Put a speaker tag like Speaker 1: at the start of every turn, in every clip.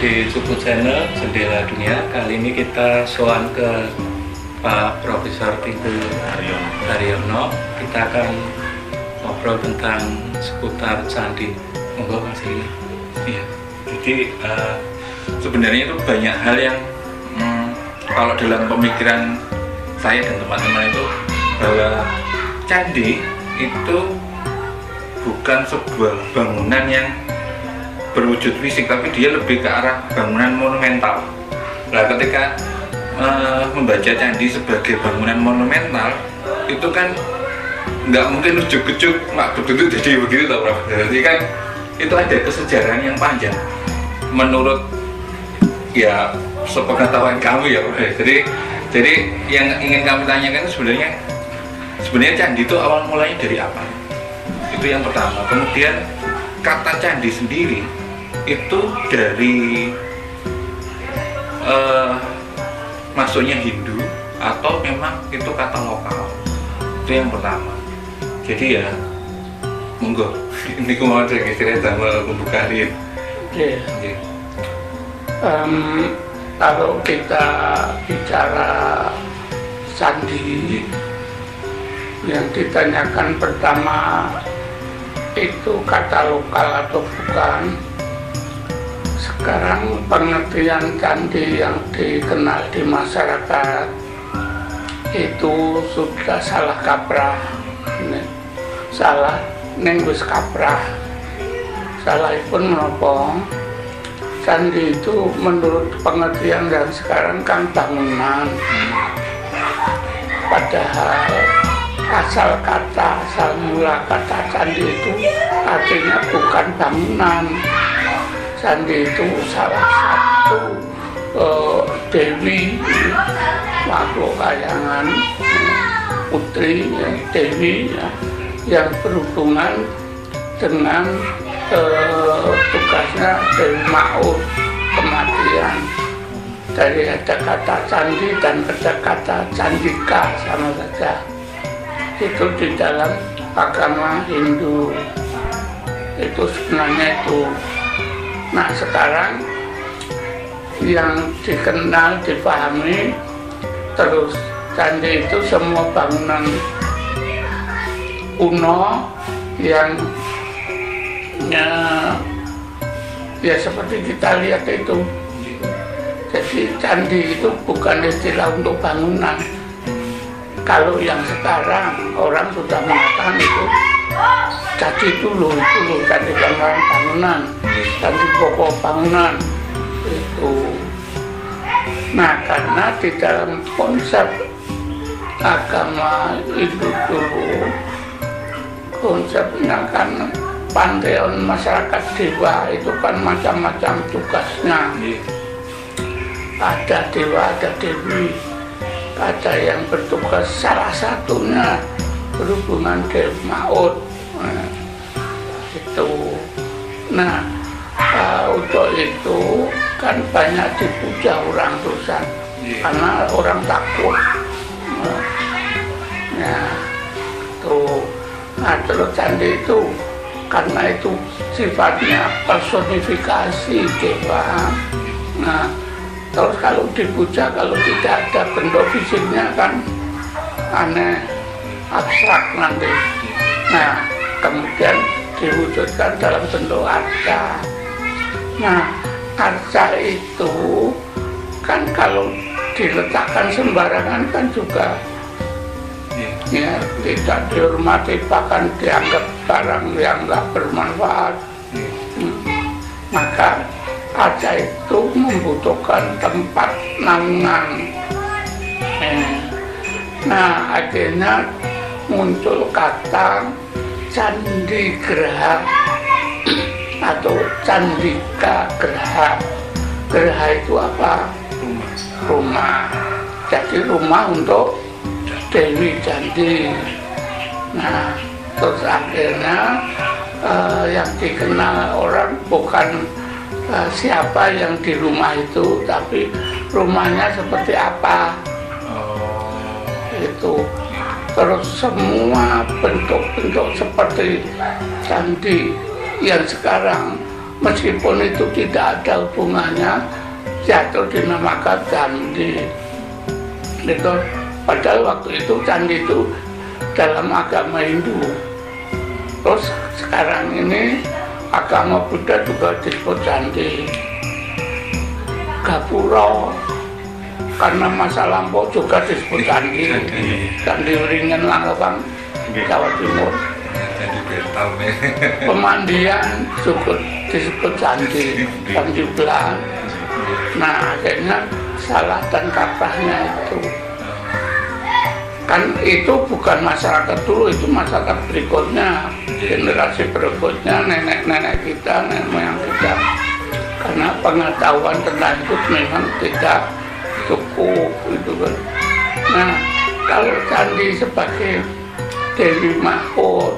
Speaker 1: di Cupu Channel Jendela Dunia. Kali ini kita sowan ke Pak Profesor Timbul Haryono. Kita akan ngobrol tentang seputar candi. Monggo Mas Ili.
Speaker 2: Iya. Jadi sebenarnya itu banyak hal yang kalau dalam pemikiran saya dan teman-teman itu bahwa candi itu bukan sebuah bangunan yang berwujud fisik, tapi dia lebih ke arah bangunan monumental. Nah, ketika membaca candi sebagai bangunan monumental, itu kan nggak mungkin ujuk-ujuk mak betul jadi begitu toh, Prof. Jadi kan itu ada kesejarahan yang panjang. Menurut ya sepengetahuan kami ya, Prof. Jadi yang ingin kami tanyakan itu sebenarnya candi itu awal mulanya dari apa? Itu yang pertama. Kemudian kata candi sendiri itu dari masuknya Hindu atau memang itu kata lokal? Itu yang pertama. Jadi ya monggo ini mau saya kira sama pembukaan.
Speaker 3: Oke. Kalau kita bicara candi, yang ditanyakan pertama itu kata lokal atau bukan. Sekarang pengertian candi yang dikenal di masyarakat itu sudah salah kaprah, salah nenggus kaprah, salah pun menopong. Candi itu menurut pengertian dan sekarang kan bangunan, padahal asal mula kata candi itu artinya bukan bangunan. Candi itu salah satu dewi, makhluk kayangan, putri, ya, dewi ya, yang berhubungan dengan tugasnya Dewi Maut, kematian. Dari ada kata candi dan ada kata candika sama saja. Itu di dalam agama Hindu itu sebenarnya itu. Nah, sekarang yang dikenal, dipahami, terus candi itu semua bangunan kuno yang ya seperti kita lihat itu. Jadi candi itu bukan istilah untuk bangunan. Kalau yang sekarang orang sudah mengatakan itu candi dulu candi bangunan, candi pokok bangunan itu. Nah, karena di dalam konsep agama itu dulu konsepnya kan pantheon masyarakat dewa itu kan macam-macam tugasnya. Ada dewa, ada dewi. Ada yang bertugas salah satunya berhubungan Dewi Maut. Nah, itu. Nah, untuk itu kan banyak dipuja orang dosa karena orang takut. Nah, tuh. Nah, terus candi itu karena itu sifatnya personifikasi dewa. Nah, terus kalau dipuja, kalau tidak ada bentuk fisiknya kan aneh, abstrak nanti. Nah, kemudian diwujudkan dalam bentuk arca. Nah, arca itu kan kalau diletakkan sembarangan kan juga ya tidak dihormati, bahkan dianggap barang yang nggak bermanfaat. Maka arca itu membutuhkan tempat naungan. Nah, akhirnya muncul kata candi graha atau candika graha. Graha itu apa? Rumah. Jadi rumah untuk Dewi Candi. Nah, terus akhirnya yang dikenal orang bukan siapa yang di rumah itu, tapi rumahnya seperti apa. Itu terus semua bentuk-bentuk seperti candi yang sekarang meskipun itu tidak ada hubungannya, jatuh dinamakan candi. Itu padahal waktu itu candi itu dalam agama Hindu. Terus sekarang ini agama Buddha juga disebut candi. Gapura karena masa lampau juga disebut candi. Candi Wringin Langkapang, Jawa Timur. Pemandian juga disebut candi, candi belang. Nah akhirnya salah dan kaprahnya itu. Kan itu bukan masyarakat dulu, itu masyarakat berikutnya, generasi berikutnya, nenek-nenek kita, nenek moyang kita. Karena pengetahuan tentang itu memang tidak cukup gitu kan. Nah kalau candi sebagai Dewi Mahkot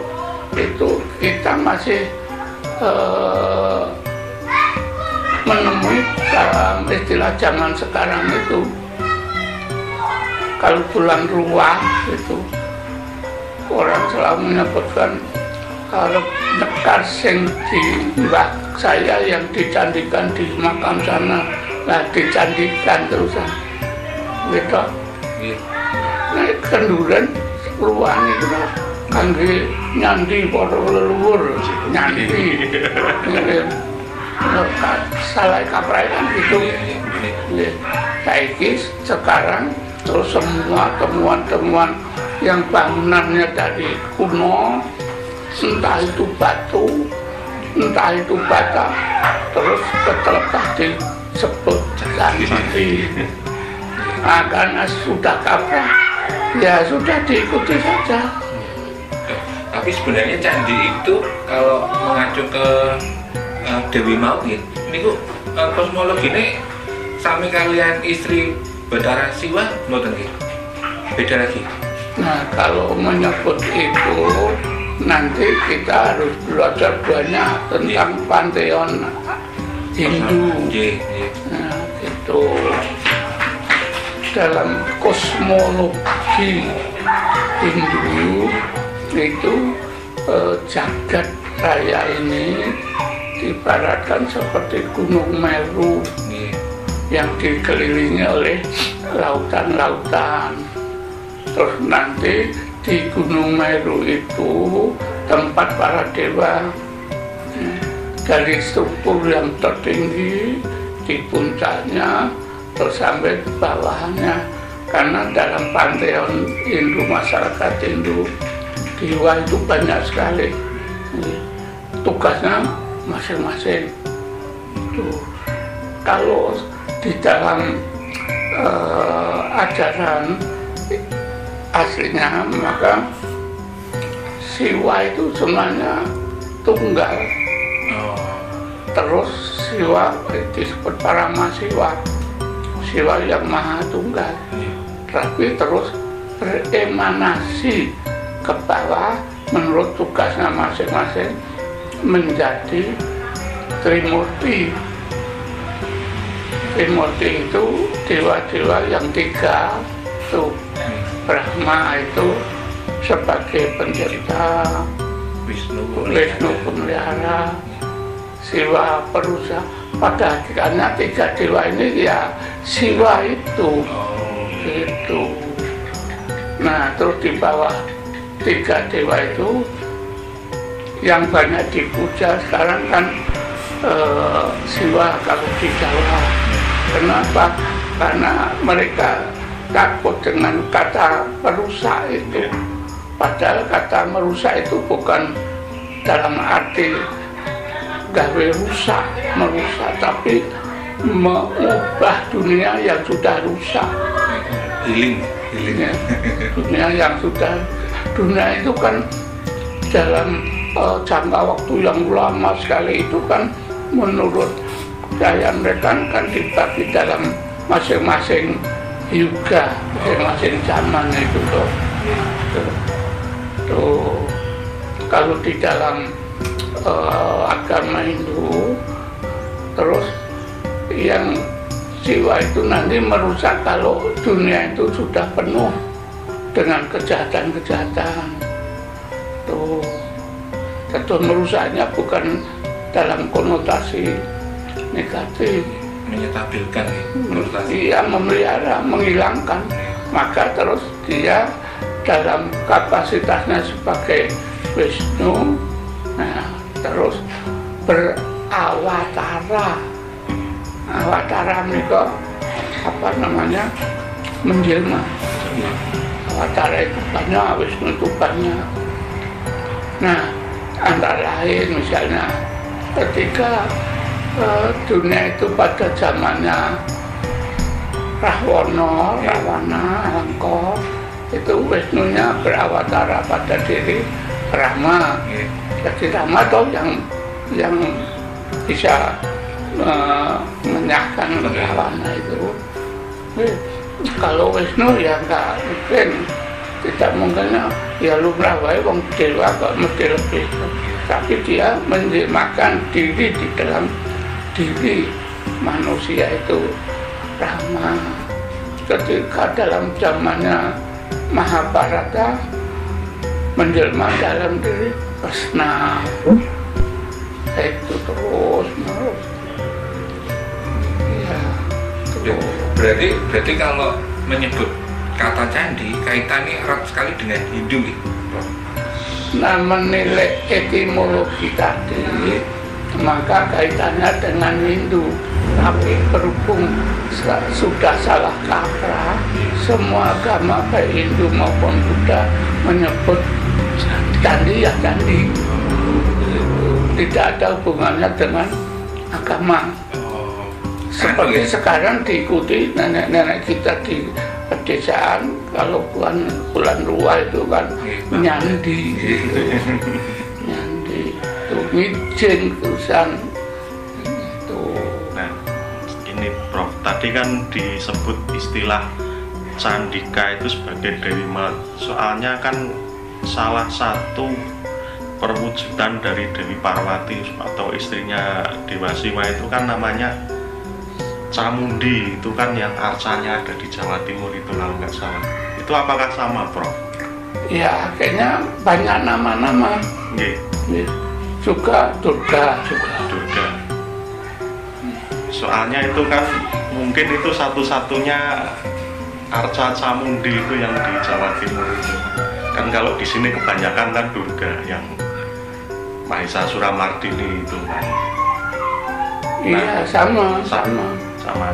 Speaker 3: itu kita masih menemui dalam istilah zaman sekarang itu, kalau bulan ruang itu orang selalu menyebutkan kalau nekar sing di mbak saya yang dicandikan di makam sana, nah dicandikan terusan gitu. Nah kenduran ruang itu kangge nyandi para leluhur nyandi salah kaprah kan gitu. Saiki sekarang terus semua temuan-temuan yang bangunannya dari kuno, entah itu batu, entah itu bata, terus terletak disebut candi. Nah, karena sudah kaprah, ya sudah diikuti saja.
Speaker 2: Tapi sebenarnya candi itu kalau mengacu ke Dewi Maut ini kosmologi ini sami kalian istri Bathara Siwa mboten nggih? Beda lagi.
Speaker 3: Nah, kalau menyebut itu nanti kita harus belajar banyak tentang panteon Hindu. Nah, itu dalam kosmologi Hindu itu jagat raya ini diibaratkan seperti Gunung Meru yang dikelilingi oleh lautan-lautan. Terus nanti di Gunung Meru itu tempat para dewa, dari struktur yang tertinggi di puncaknya terus sampai ke bawahnya. Karena dalam panteon Hindu, masyarakat Hindu, dewa itu banyak sekali, tugasnya masing-masing. Kalau di dalam ajaran aslinya, maka Siwa itu sebenarnya tunggal. Terus Siwa disebut Paramasiwa, Siwa yang maha tunggal. Tapi terus beremanasi ke bawah menurut tugasnya masing-masing menjadi Trimurti. Trimurti itu dewa-dewa yang tiga tuh. Brahma itu sebagai pencipta, Wisnu pemelihara, Siwa perusaha. Pada hakikatnya tiga dewa ini ya Siwa itu. Itu. Nah, terus di bawah tiga dewa itu yang banyak dipuja sekarang kan Siwa kalau di Jawa. Kenapa? Karena mereka takut dengan kata merusak itu. Padahal kata merusak itu bukan dalam arti gawe rusak, merusak, tapi mengubah dunia yang sudah rusak.
Speaker 2: Healing.
Speaker 3: Ya, dunia yang sudah, dunia itu kan dalam jangka waktu yang lama sekali itu kan menurut daya mereka kan dibagi dalam masing-masing yuga, masing-masing zaman itu tuh. Kalau di dalam agama Hindu, terus yang Siwa itu nanti merusak kalau dunia itu sudah penuh dengan kejahatan-kejahatan. Tentu merusaknya bukan dalam konotasi negatif.
Speaker 2: Menyetabilkan menurut saya.
Speaker 3: Dia memelihara, menghilangkan, maka terus dia dalam kapasitasnya sebagai Wisnu, nah terus berawatara. Awatara mereka apa namanya, menjelma. Awatara itu banyak, Wisnu itu banyak. Nah, antara lain misalnya ketika dunia itu pada zamannya Rahwana, Alangkor, itu Wisnunya berawatara pada diri Rama. Jadi Rama toh yang bisa menyahkan Rahwana itu. Kalau Wisnu ya nggak mungkin, tidak mungkin ya lumrah wae wong dewa kok mesti lebih. Tapi dia menjelmakan diri di dalam diri manusia itu Rama. Ketika dalam zamannya Mahabharata menjelma dalam diri Kresna, itu terus menerus. Ya,
Speaker 2: berarti kalau menyebut kata candi kaitannya erat sekali dengan Hindu gitu.
Speaker 3: Nah, menilai etimologi tadi maka kaitannya dengan Hindu, tapi berhubung sudah salah kaprah, semua agama baik Hindu maupun Buddha menyebut candi ya candi, tidak ada hubungannya dengan agama. Seperti sekarang diikuti nenek-nenek kita di pedesaan, kalau bulan Rua itu kan nyandi gitu. Nyandi itu mijin kusan itu.
Speaker 4: Nah, ini Prof, tadi kan disebut istilah Candika itu sebagai Dewi Malat. Soalnya kan salah satu perwujudan dari Dewi Parwati atau istrinya Dewa Sima itu kan namanya Camundi, itu kan yang arcanya ada di Jawa Timur itu kalau nggak salah. Itu apakah sama, Prof?
Speaker 3: Ya, kayaknya banyak nama-nama. Juga Durga juga.
Speaker 4: Durga. Soalnya itu kan mungkin itu satu-satunya arca Camundi itu yang di Jawa Timur itu. Kan kalau di sini kebanyakan kan Durga yang Mahesa Suramardini itu kan.
Speaker 3: Iya, sama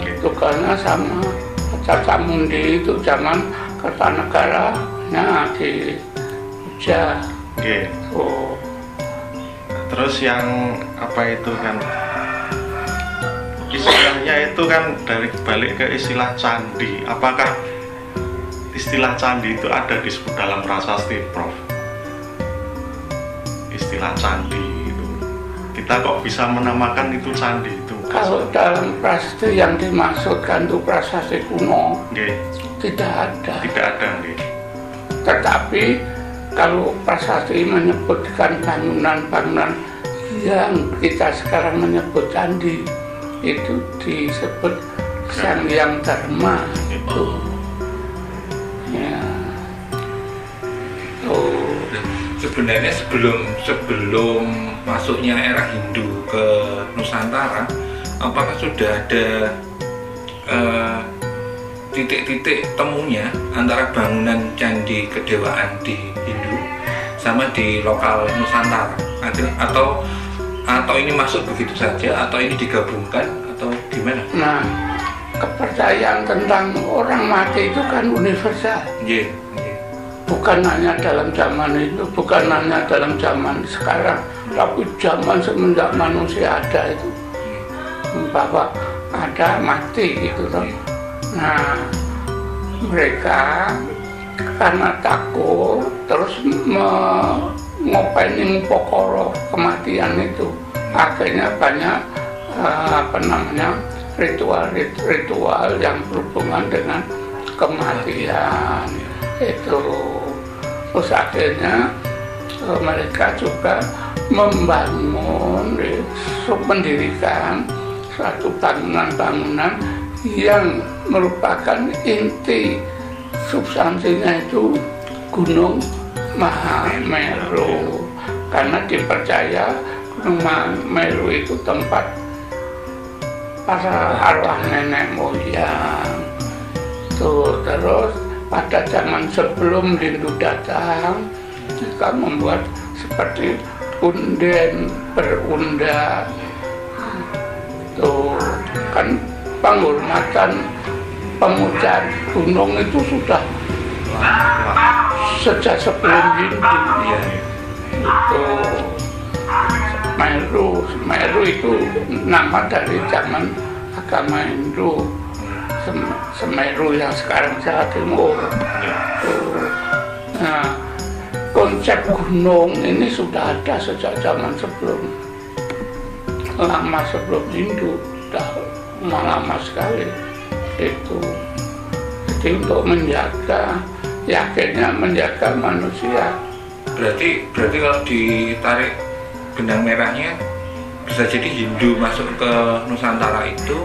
Speaker 4: gitu.
Speaker 3: karena sama. Cacamundi itu zaman Kertanegara, nah di Jogja. Oh.
Speaker 4: Terus yang apa itu kan istilahnya itu kan dari balik ke istilah candi. Apakah istilah candi itu ada disebut dalam prasasti, Prof? Istilah candi itu kita kok bisa menamakan itu candi itu?
Speaker 3: Kalau dalam prasasti yang dimaksudkan itu prasasti kuno, tidak ada.
Speaker 4: Tidak ada,
Speaker 3: Tetapi kalau prasasti menyebutkan bangunan-bangunan yang kita sekarang menyebut candi, itu disebut Sang Hyang Dharma itu. Ya.
Speaker 2: Oh. Sebenarnya sebelum masuknya era Hindu ke Nusantara, apakah sudah ada titik-titik temunya antara bangunan candi kedewaan di Hindu sama di lokal Nusantara, atau ini masuk begitu saja, atau ini digabungkan, atau gimana?
Speaker 3: Nah, kepercayaan tentang orang mati itu kan universal. Bukan hanya dalam zaman itu, bukan hanya dalam zaman sekarang, tapi zaman semenjak manusia ada itu, bahwa ada mati gitu loh. Nah, mereka karena takut terus ngopeni pokoro kematian itu, akhirnya banyak ritual yang berhubungan dengan kematian itu. Terus akhirnya mereka juga mendirikan suatu bangunan-bangunan yang merupakan inti substansinya itu Gunung Mahameru, karena dipercaya Gunung Meru itu tempat para arwah nenek moyang. Tuh, terus pada zaman sebelum Hindu datang, mereka membuat seperti unden berunda. Tuh kan penghormatan pemujaan gunung itu sudah sejak sebelum Hindu. Itu Meru itu nama dari zaman agama Hindu. Semeru yang sekarang Jawa Timur. Nah, konsep gunung ini sudah ada sejak zaman lama sebelum Hindu, sudah lama sekali itu. Jadi untuk menjaga, akhirnya menjaga manusia.
Speaker 2: Berarti kalau ditarik benang merahnya, bisa jadi Hindu masuk ke Nusantara itu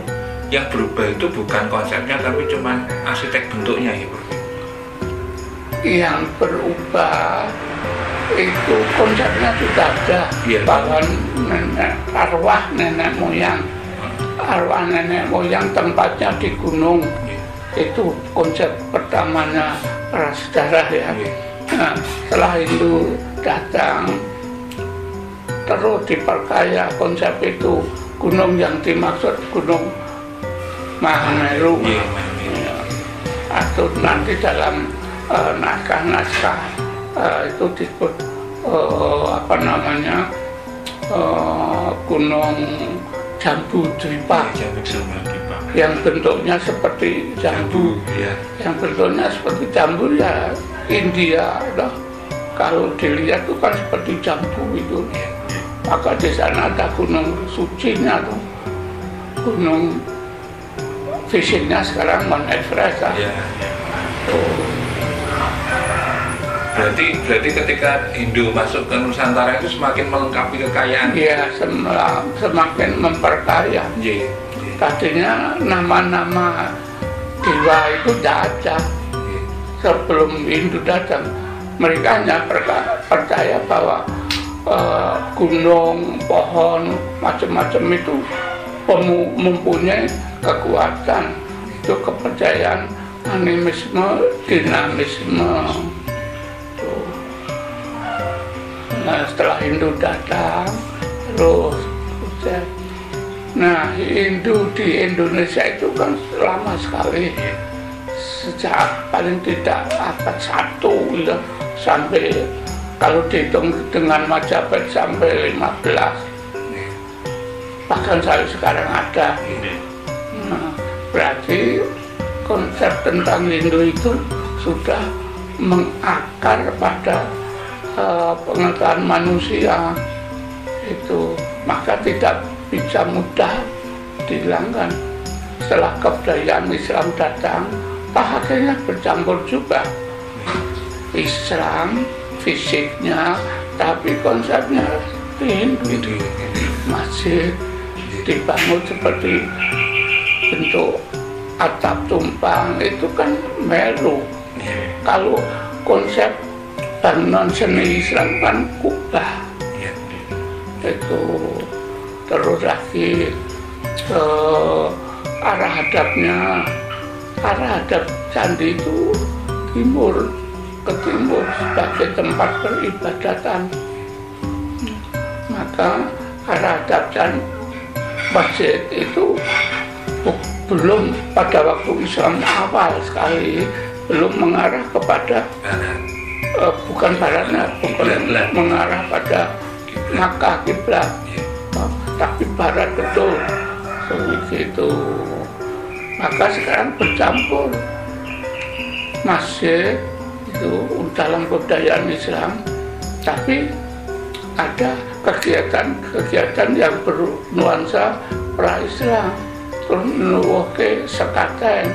Speaker 2: yang berubah itu bukan konsepnya tapi cuma arsitek bentuknya ya Bro.
Speaker 3: Yang berubah itu konsepnya sudah ada, bahwa arwah nenek moyang tempatnya di gunung. Itu konsep pertamanya prasejarah ya. Nah, setelah Hindu datang terus diperkaya konsep itu. Gunung yang dimaksud gunung Mahameru, atau nanti dalam naskah-naskah itu disebut Gunung Jambu Dwipa, yang bentuknya seperti jambu, yang bentuknya seperti jambu ya India, loh. Kalau dilihat itu kan seperti jambu itu. Maka di sana ada gunung sucinya tuh, gunung fisiknya sekarang Mount Everest.
Speaker 2: Berarti ketika Hindu masuk ke Nusantara itu semakin melengkapi kekayaan.
Speaker 3: Iya, semakin memperkaya. Tadinya nama-nama dewa itu tidak ada sebelum Hindu datang. Mereka hanya percaya bahwa gunung, pohon, macam-macam itu mempunyai kekuatan. Itu kepercayaan animisme, dinamisme. Nah, setelah Hindu datang, terus nah, Hindu di Indonesia itu kan lama sekali, sejak paling tidak abad 1 ya, sampai kalau dihitung dengan Majapahit sampai 15, bahkan sampai sekarang ada. Nah, berarti konsep tentang Hindu itu sudah mengakar pada pengetahuan manusia itu, maka tidak bisa mudah dihilangkan. Setelah kebudayaan Islam datang, akhirnya bercampur juga Islam fisiknya, tapi konsepnya Hindu. Masjid dibangun seperti bentuk atap tumpang, itu kan Meru. Kalau konsep bangunan seni Islam kan Kubah. Itu terus lagi arah hadap candi itu ke timur sebagai tempat peribadatan. Maka arah hadap candi masjid itu belum pada waktu Islam awal sekali belum mengarah kepada bukan baratnya, bukan mengarah pada Makkah kiblat, tapi barat betul begitu. Maka sekarang bercampur masjid itu dalam kebudayaan Islam, tapi ada kegiatan yang bernuansa pra-Islam. Terus nuwuhke sekaten.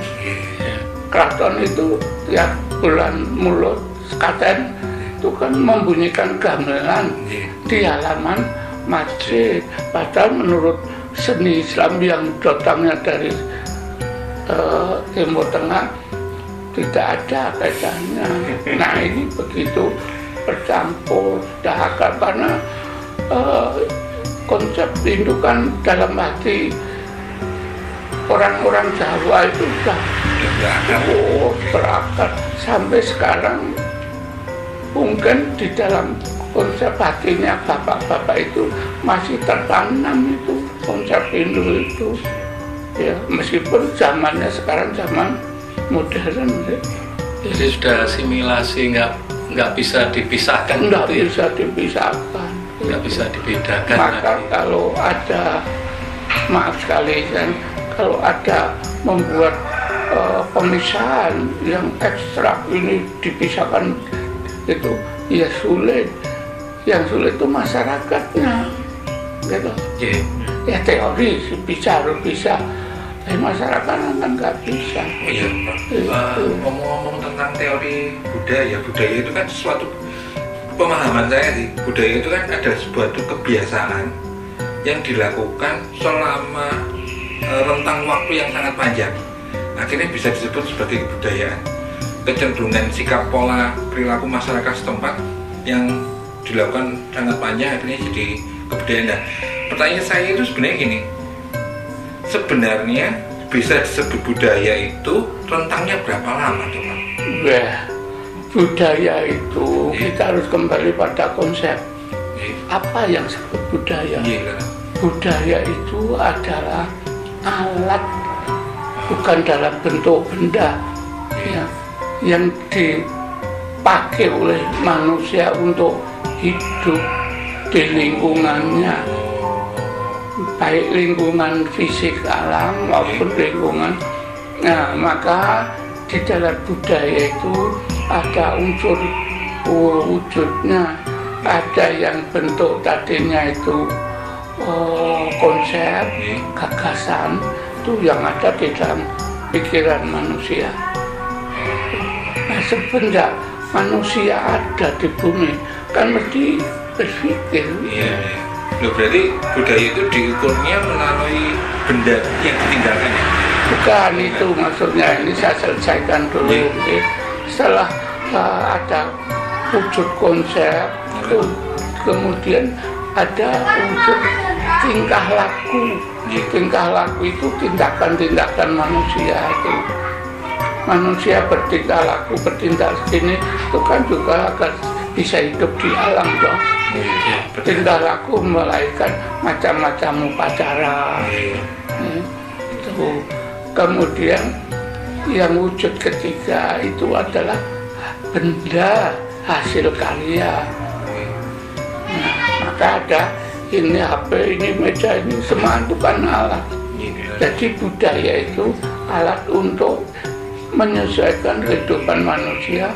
Speaker 3: Keraton itu tiap bulan Mulud sekaten itu kan membunyikan gamelan di halaman masjid. Padahal menurut seni Islam yang datangnya dari Timur Tengah tidak ada kaitannya. Nah, ini begitu bercampur dahakar karena konsep Hindu kan dalam hati orang-orang Jawa itu sudah berakar sampai sekarang. Mungkin di dalam konsep hatinya bapak-bapak itu masih tertanam itu konsep Hindu itu ya, meskipun zamannya sekarang zaman modern ya.
Speaker 1: Jadi sudah asimilasi, nggak bisa dipisahkan.
Speaker 3: Nggak
Speaker 1: gitu ya?
Speaker 3: bisa dipisahkan,
Speaker 1: Nggak bisa dibedakan
Speaker 3: maka
Speaker 1: lagi.
Speaker 3: kalau ada, maaf sekali kan, kalau ada membuat pemisahan yang ekstrak ini dipisahkan itu ya sulit. Yang sulit itu masyarakatnya gitu.
Speaker 1: Yeah.
Speaker 3: Ya teori sih bisa, harus bisa, tapi masyarakat kan nggak bisa.
Speaker 2: Iya, ngomong-ngomong tentang teori budaya itu kan sesuatu pemahaman saya sih, budaya itu kan adalah sebuah kebiasaan yang dilakukan selama rentang waktu yang sangat panjang, akhirnya bisa disebut sebagai kebudayaan. Kecenderungan sikap pola perilaku masyarakat setempat yang dilakukan sangat panjang akhirnya jadi kebudayaan. Nah, pertanyaan saya itu sebenarnya gini, sebenarnya bisa disebut budaya itu rentangnya berapa lama coba?
Speaker 3: Wah, budaya itu kita harus kembali pada konsep apa yang disebut budaya. Budaya itu adalah alat, bukan dalam bentuk benda ya, yang dipakai oleh manusia untuk hidup di lingkungannya, baik lingkungan fisik alam maupun lingkungan. Nah, maka di dalam budaya itu ada unsur wujudnya, ada yang bentuk tadinya itu konsep, gagasan itu yang ada di dalam pikiran manusia. Nah, sebenarnya manusia ada di bumi kan mesti berpikir.
Speaker 2: Iya. Loh, berarti budaya itu diukurnya melalui benda yang ditinggalkan ya?
Speaker 3: Bukan itu maksudnya, ini saya selesaikan dulu. Setelah ada wujud konsep, kemudian ada wujud tingkah laku. Tingkah laku itu tindakan-tindakan manusia itu. Manusia bertingkah laku, bertindak segini itu kan juga agar bisa hidup di alam dong. Tingkah laku melahirkan macam-macam upacara. Itu. Kemudian yang wujud ketiga itu adalah benda hasil karya. Nah, maka ada ini HP, ini meja, ini semua itu kan alat. Jadi budaya itu alat untuk menyesuaikan kehidupan manusia.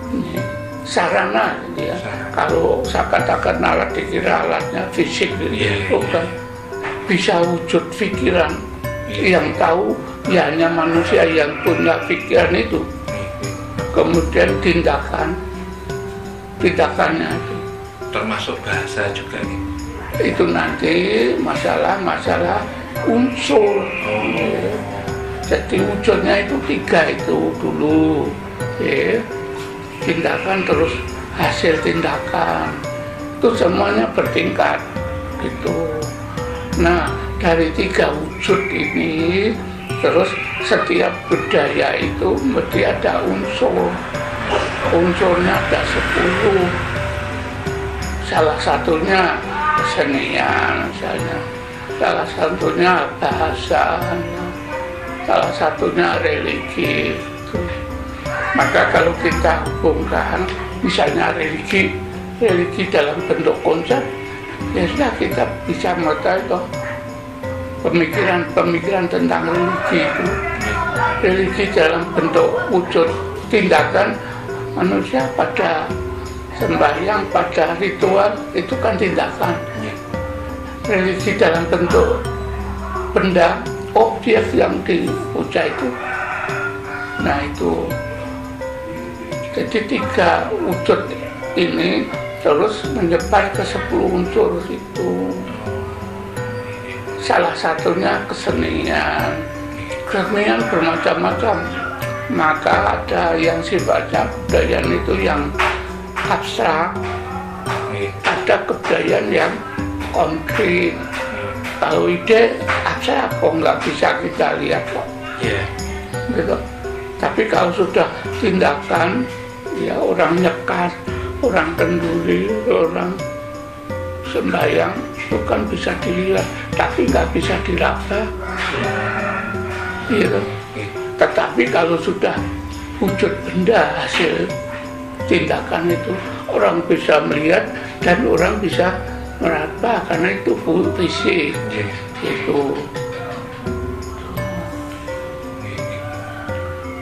Speaker 3: Ini sarana ya. Kalau saya katakan alat dikira alatnya fisik bukan. Bisa wujud pikiran yang tahu ya hanya manusia yang punya pikiran itu. Kemudian tindakannya itu
Speaker 2: termasuk bahasa juga nih.
Speaker 3: Itu nanti masalah unsur. Jadi wujudnya itu tiga itu dulu ya. Tindakan terus hasil tindakan itu semuanya bertingkat gitu. Nah, dari tiga wujud ini terus setiap budaya itu mesti ada unsurnya ada 10. Salah satunya kesenian misalnya, salah satunya bahasa, salah satunya religi. Maka kalau kita hubungkan misalnya religi dalam bentuk konsep, ya sudah kita bisa mengetahui pemikiran tentang religi itu. Religi dalam bentuk wujud tindakan manusia pada sembahyang, pada ritual itu kan tindakan. Religi dalam bentuk benda, objek yang dipuja itu. Nah itu. Jadi tiga wujud ini terus menyebar ke 10 unsur itu. Salah satunya kesenian. Kesenian bermacam-macam. Maka ada yang sifatnya kebudayaan itu yang abstrak, ada kebudayaan yang konkret. Kalau ide abstrak kok nggak bisa kita lihat kok.
Speaker 1: Iya.
Speaker 3: Gitu. Tapi kalau sudah tindakan, ya orang nyekat, orang kenduri, orang sembahyang itu kan bisa dilihat, tapi nggak bisa diraba. Gitu. Tetapi kalau sudah wujud benda hasil tindakan itu, orang bisa melihat dan orang bisa meraba karena itu fisik. Itu.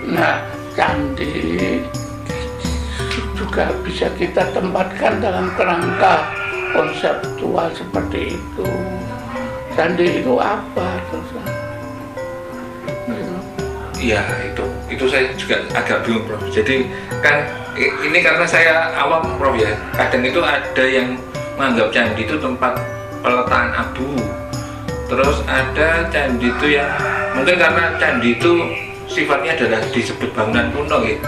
Speaker 3: Nah, candi juga bisa kita tempatkan dalam kerangka konseptual seperti itu. Candi itu apa?
Speaker 2: Iya, itu saya juga agak bingung, Prof. Jadi kan ini karena saya awam, Prof, ya. Kadang itu ada yang menganggap candi itu tempat peletakan abu. Terus ada candi itu yang mungkin karena candi itu sifatnya adalah disebut bangunan kuno, gitu.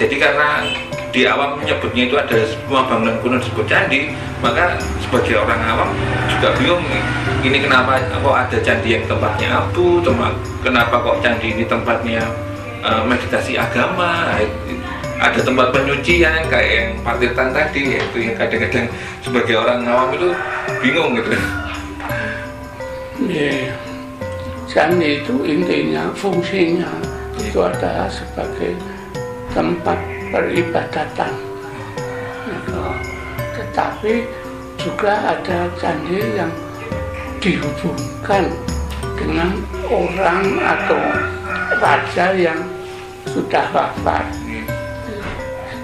Speaker 2: Jadi karena di awam menyebutnya itu ada semua bangunan kuno disebut candi, maka sebagai orang awam juga bingung nih, ini kenapa kok ada candi yang tempatnya abu, kenapa kok candi ini tempatnya meditasi agama, ada tempat penyucian kayak yang Patirtan tadi, yaitu yang kadang-kadang sebagai orang awam itu bingung gitu.
Speaker 3: Yeah. Candi itu intinya, fungsinya itu adalah sebagai tempat peribadatan. Tetapi juga ada candi yang dihubungkan dengan orang atau raja yang sudah wafat,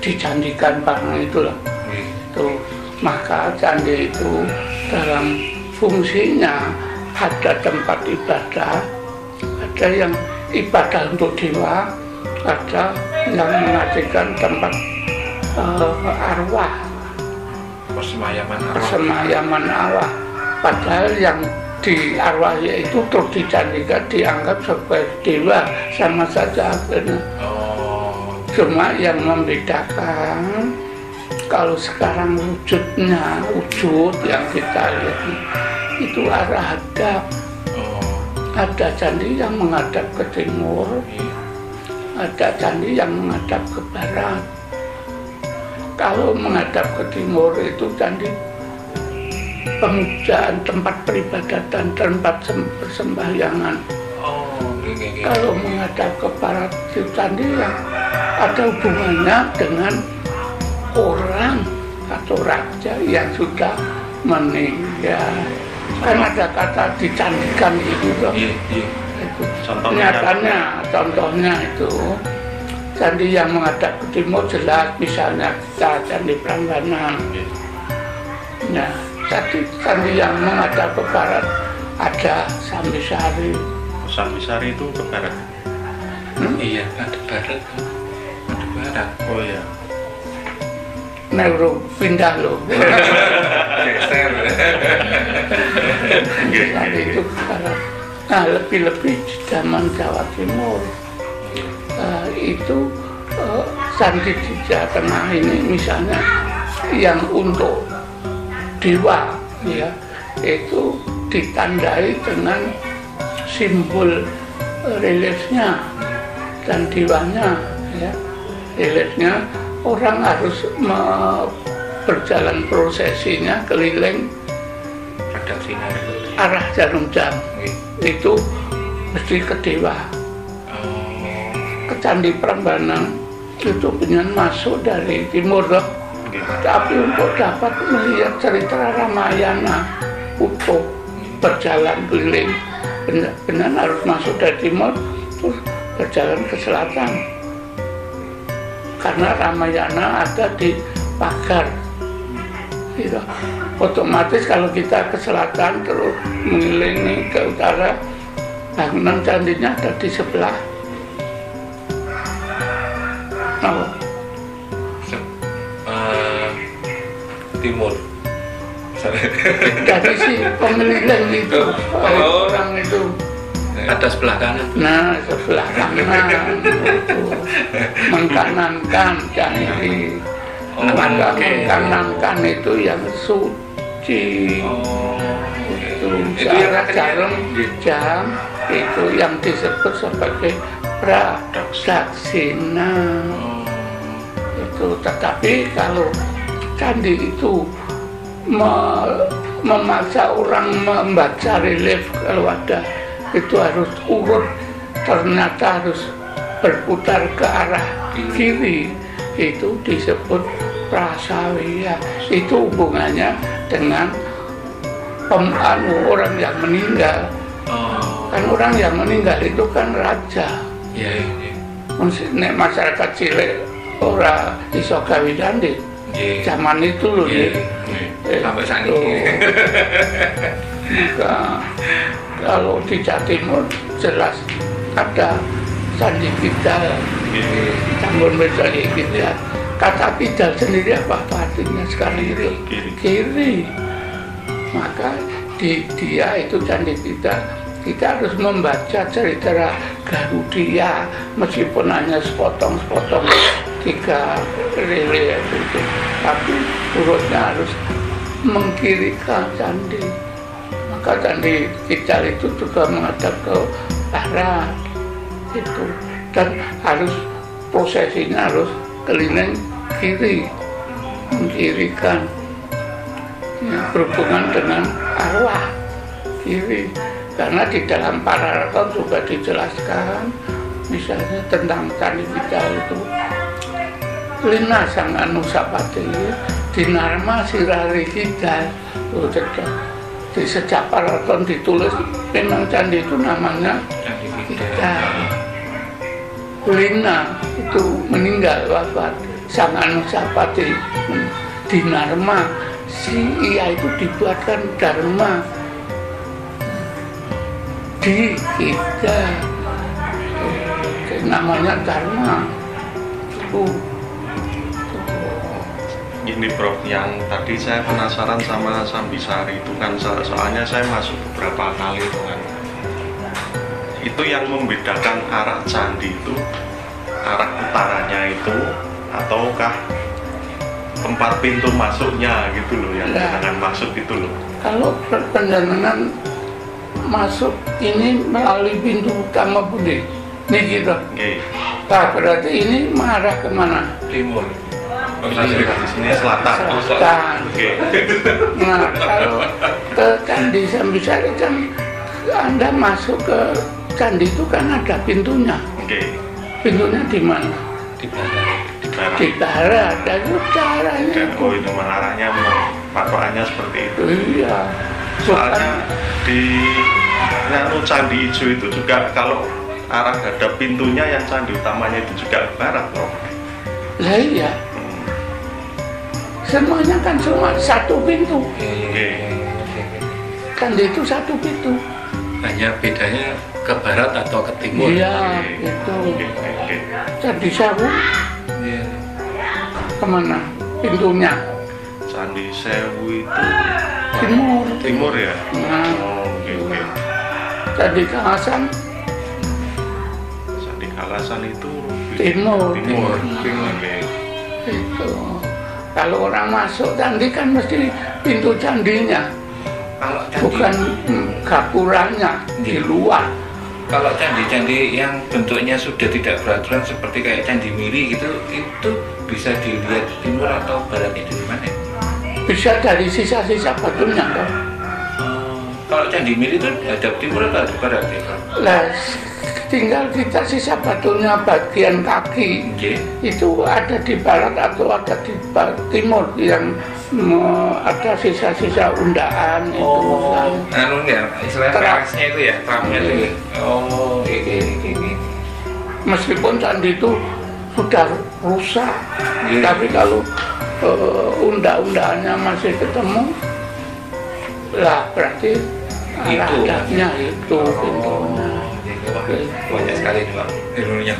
Speaker 3: dicandikan barang itulah. Itu maka candi itu dalam fungsinya ada tempat ibadah, ada yang ibadah untuk dewa, ada yang mengajikan tempat arwah, persemayaman arwah. Padahal yang di arwah itu terus dicandikan, dianggap sebagai dewa, sama saja akhirnya. Cuma yang membedakan kalau sekarang wujud yang kita lihat itu arah hadap. Ada candi yang menghadap ke timur, ada candi yang menghadap ke barat. Kalau menghadap ke timur itu candi pemujaan, tempat peribadatan, tempat persembahyangan. Kalau menghadap ke barat itu candi yang ada hubungannya dengan orang atau raja yang sudah meninggal. Kan ada kata dicandikan itu loh. Itu. Contohnya itu candi yang menghadap ke timur jelas, misalnya kita Candi Prambanan. Nah, candi yang menghadap ke barat ada Sambisari.
Speaker 4: Sambisari itu ke barat.
Speaker 1: Iya, ada barat. Ada barat.
Speaker 4: Oh iya.
Speaker 3: Neuro pindah loh.
Speaker 2: Geser.
Speaker 3: Candi itu ke barat. Nah, lebih-lebih di zaman Jawa Timur itu candi di Jawa Tengah ini misalnya yang untuk dewa, ya, itu ditandai dengan simbol reliefnya dan dewanya, ya. Reliefnya orang harus berjalan prosesinya keliling arah jarum jam. Itu mesti ke dewa. Ke Candi Prambanan itu pengen masuk dari timur loh. Tapi untuk dapat melihat cerita Ramayana utuh berjalan keliling, benar harus masuk dari timur terus berjalan ke selatan. Karena Ramayana ada di pagar. Gitu. Otomatis kalau kita ke selatan terus mengelilingi ke utara, bangunan candinya ada di sebelah
Speaker 2: timur.
Speaker 3: Jadi si pemilihan itu orang itu
Speaker 1: Ada sebelah kanan.
Speaker 3: nah sebelah kanan itu mengkanankan candi. Maka mengkanankan itu yang suci.
Speaker 2: Itu yang
Speaker 3: searah
Speaker 2: akhirnya
Speaker 3: jarum jam itu yang disebut sebagai pradaksina. Itu tetapi kalau candi itu memaksa orang membaca relief, kalau ada itu harus urut, ternyata harus berputar ke arah kiri, itu disebut prasawiya. Itu hubungannya dengan orang yang meninggal. Kan orang yang meninggal itu kan raja. Nek masyarakat cilik ora iso gawe candi. Zaman itu loh
Speaker 2: sampai saat ini.
Speaker 3: Kalau di Jawa Timur jelas ada Candi Kidal, Tambun Candi Kidal. Kata Kidal sendiri apa artinya sekarang itu? Kiri. Maka di dia itu Candi Kidal. Kita harus membaca cerita Garudia meskipun hanya sepotong-sepotong 3 relief itu, tapi urutnya harus mengkirikan candi. Maka Candi Kidal itu juga menghadap ke barat itu, dan harus prosesinya harus keliling kiri, mengkirikan, ya, berhubungan dengan arwah kiri. Karena di dalam Pararaton juga dijelaskan misalnya tentang Candi Kidal itu, Lina sang Anusapati dinarma sirari Kidal. Di sejak Pararaton ditulis memang candi itu namanya Kidal. Lina itu meninggal wafat, sang Anusapati dinarma, si ia itu dibuatkan dharma di kita, namanya dharma.
Speaker 4: Ini Prof, yang tadi saya penasaran sama Sambisari itu kan, soalnya saya masuk beberapa kali itu kan, itu yang membedakan arah candi itu arah utaranya itu ataukah tempat pintu masuknya gitu loh, yang dengan masuk itu loh.
Speaker 3: Kalau penjenengan masuk ini melalui pintu utama Budi, nih gitu. Nah, berarti ini mengarah kemana?
Speaker 2: Timur.
Speaker 4: Di sini selatan.
Speaker 3: Selatan. Nah, kalau ke Candi Sambisari kan Anda masuk ke candi itu kan ada pintunya. Pintunya di mana?
Speaker 2: Di barat.
Speaker 3: Di barat. Dan itu caranya.
Speaker 4: Oh, itu mengarahnya, patokannya seperti itu.
Speaker 3: Iya.
Speaker 4: Soalnya di Candi Ijo itu juga kalau arah hadap pintunya yang candi utamanya itu juga ke barat, Bro.
Speaker 3: Lah iya. Semuanya kan cuma satu pintu. Candi itu satu pintu.
Speaker 1: Hanya bedanya ke barat atau ke timur.
Speaker 3: Iya, itu. Candi Sewu kemana pintunya?
Speaker 4: Candi Sewu itu
Speaker 3: Timur.
Speaker 4: timur ya.
Speaker 3: Nah, Candi Kalasan
Speaker 4: itu
Speaker 3: timur.
Speaker 4: Itu.
Speaker 3: Kalau orang masuk candi kan mesti pintu candinya,
Speaker 2: Kalau candi,
Speaker 3: bukan gapuranya di luar.
Speaker 2: kalau candi-candi yang bentuknya sudah tidak beraturan seperti kayak Candi Miri gitu, itu bisa dilihat timur atau baratnya dari mana?
Speaker 3: Bisa dari sisa-sisa batunya kan.
Speaker 2: Kalau Candi Miri itu hadap timur atau hadap barat ya?
Speaker 3: Lah, tinggal kita sisa batunya bagian kaki itu ada di barat atau ada di timur, yang ada sisa-sisa undaan itu.
Speaker 2: Anu ya, istilahnya terasnya itu ya, teramnya itu ya. Oh, ini.
Speaker 3: Meskipun candi itu sudah rusak, tapi kalau unda-undaannya masih ketemu, lah berarti hadapnya itu pintunya.
Speaker 2: Banyak sekali nih Pak ilmunya.